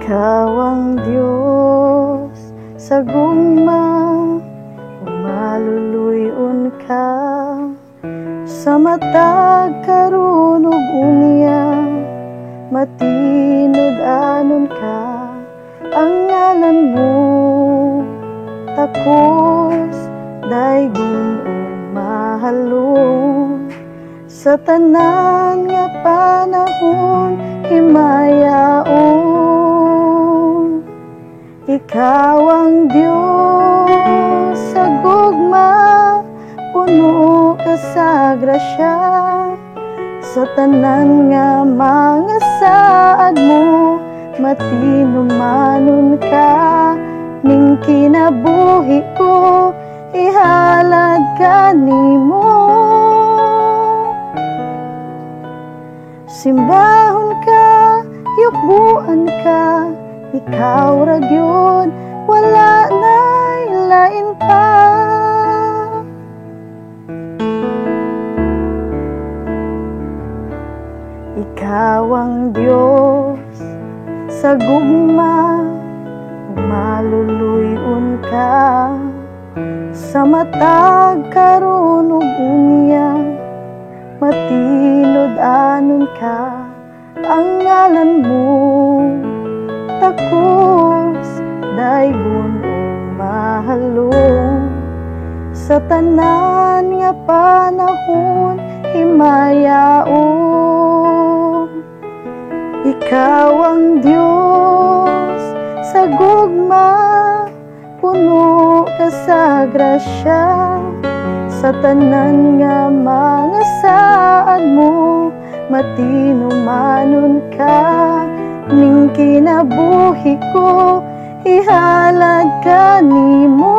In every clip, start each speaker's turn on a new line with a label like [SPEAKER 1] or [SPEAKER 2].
[SPEAKER 1] Ikaw ang Diyos sa gugma, maluluyon ka sa matag karon ug unya, matinod anon ka. Ang ngalan mo takos daygon ug mahalon, sa tanan nga panahon himayaon. Ikaw ang Diyos sa gugma, puno ka sa grasya, sa tanan nga mga saad mo matinumanon ka. Ning kinabuhi ko ihalad ka nimo, simbahon ka, yukbuan ka. Ikaw ra gyud, wala na'y lain pa. Ikaw ang Diyos sa gugma, maluluyon ka sa matag karon ug unya, matinod anon ka. Ang ngalan mo takos daygon ug mahalon, sa tanan nga panahon himayaon. Ikaw ang Diyos sa gugma, puno ka sa grasya, sa tanan nga mga saad mo matinumanon ka. Ning kinabuhi ko ihalad ka nimo,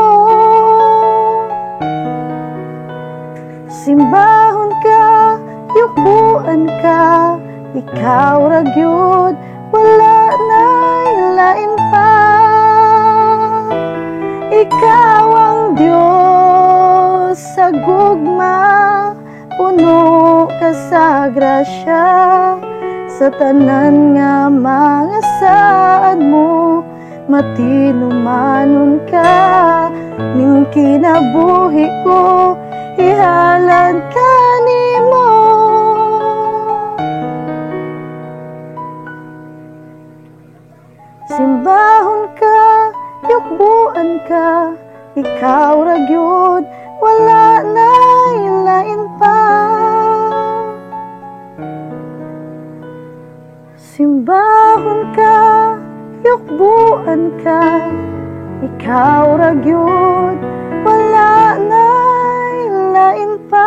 [SPEAKER 1] simbahon ka, yukbuan ka. Ikaw ra gyud, wala na'y lain pa. Ikaw ang Diyos sa gugma, puno ka sa grasya, sa tanan nga mga saad mo matinumanon ka. Ning kinabuhi ko ihalad ka nimo, simbahon ka, yukbuan ka. Ikaw ra gyud, wala na'y lain pa. Simbahon ka, yukbuan ka. Ikaw ra gyud, wala na'y lain pa.